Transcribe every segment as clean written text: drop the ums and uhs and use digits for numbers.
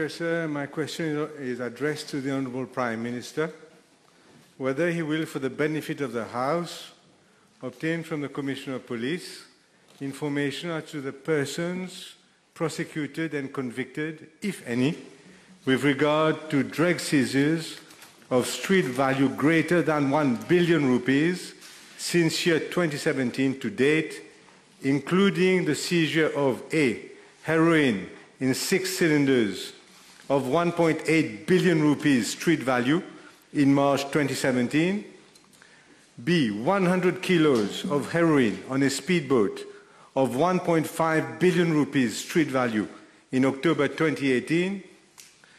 Speaker, sir, my question is addressed to the Honourable Prime Minister, whether he will, for the benefit of the House, obtain from the Commissioner of Police information as to the persons prosecuted and convicted, if any, with regard to drug seizures of street value greater than 1 billion rupees since year 2017 to date, including the seizure of A, heroin in 6 cylinders of 1.8 billion rupees street value in March 2017, B, 100 kilos of heroin on a speedboat of 1.5 billion rupees street value in October 2018,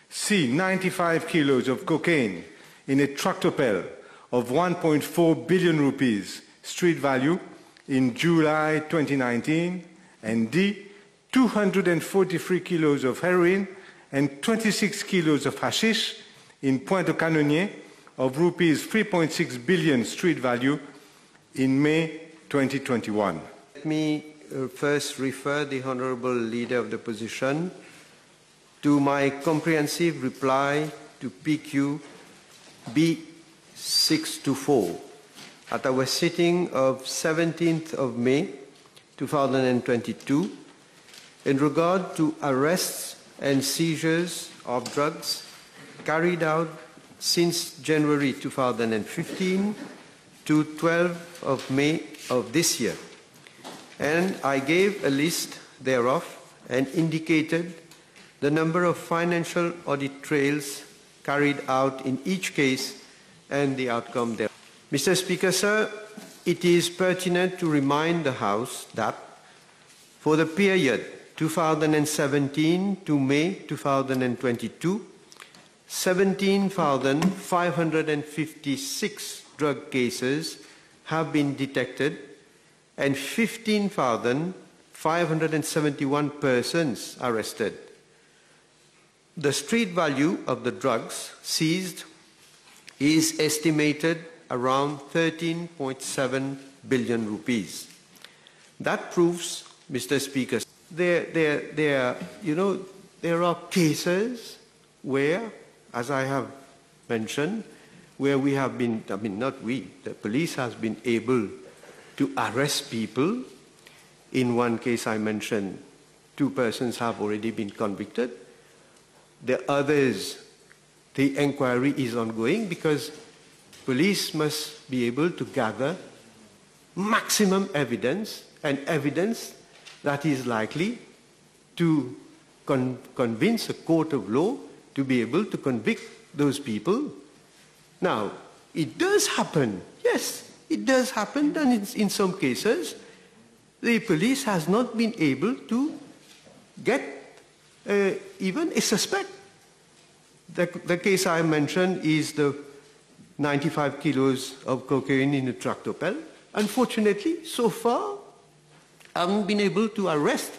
C, 95 kilos of cocaine in a tractopelle of 1.4 billion rupees street value in July 2019, and D, 243 kilos of heroin and 26 kilos of hashish in Pointe-aux-Canonniers of rupees 3.6 billion street value in May 2021. Let me first refer the Honourable Leader of the Opposition to my comprehensive reply to PQ B624 at our sitting of 17th of May 2022 in regard to arrests and seizures of drugs carried out since January 2015 to 12th of May of this year. And I gave a list thereof and indicated the number of financial audit trails carried out in each case and the outcome thereof. Mr. Speaker, sir, it is pertinent to remind the House that for the period 2017 to May 2022, 17,556 drug cases have been detected and 15,571 persons arrested. The street value of the drugs seized is estimated around 13.7 billion rupees. That proves, Mr. Speaker, there are cases where, as I have mentioned, where we have been, not we, the police has been able to arrest people. In one case I mentioned, 2 persons have already been convicted. The others, the inquiry is ongoing because police must be able to gather maximum evidence and evidence that is likely to convince a court of law to be able to convict those people. Now, it does happen, yes, it does happen, and in some cases, the police has not been able to get even a suspect. The case I mentioned is the 95 kilos of cocaine in a tractopelle. Unfortunately, so far, I haven't been able to arrest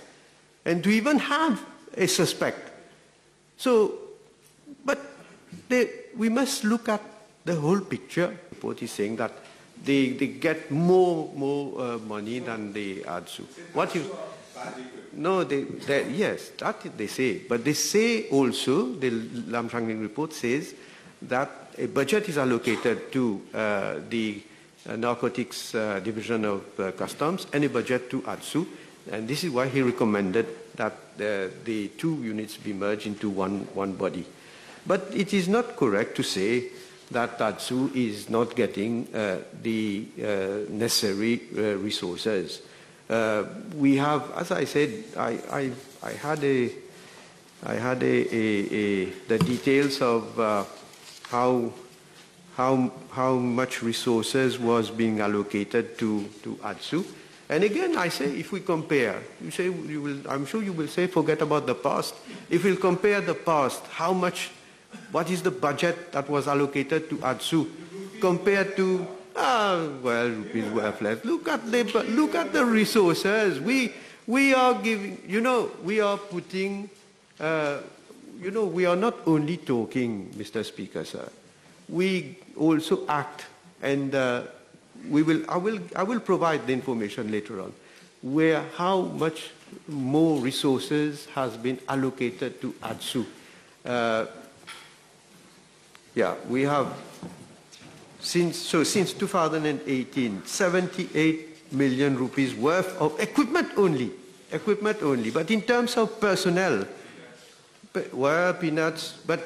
and to even have a suspect. So, but we must look at the whole picture. The report is saying that they get more money than the ADSU. What you? No, yes, that they say. But they say also, the Lam Shang Leen report says that a budget is allocated to the narcotics division of customs and a budget to ADSU. And this is why he recommended that the 2 units be merged into one body. But it is not correct to say that ADSU is not getting the necessary resources. We have, as I said, I had the details of how much resources was being allocated to ADSU. And again, I say, if we compare, I'm sure you will say, forget about the past. If we'll compare the past, what is the budget that was allocated to ADSU compared to, well, rupees were left. Look at the resources. We are giving, we are putting, we are not only talking, Mr. Speaker, sir. We also act, and I will provide the information later on, how much more resources has been allocated to ADSU. we have, since 2018, 78 million rupees worth of equipment only. But in terms of personnel, well, peanuts, but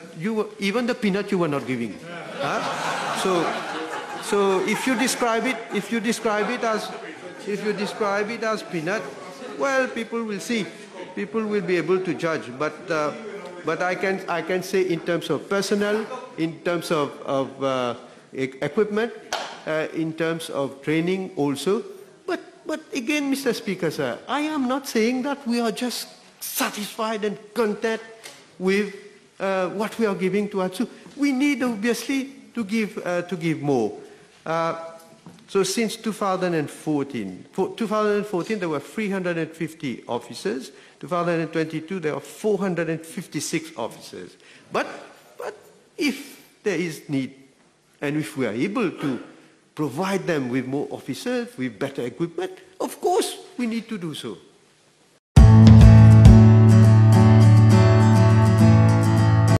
even the peanut you were not giving. Huh? So if you describe it as peanut, well, people will see. People will be able to judge. But I can say in terms of personnel, in terms of equipment, in terms of training also. But again, Mr. Speaker, sir, I am not saying that we are just satisfied and content with what we are giving to us. So we need obviously to give more. So since 2014 there were 350 officers. 2022 there are 456 officers. But if there is need, and if we are able to provide them with more officers, with better equipment, of course we need to do so.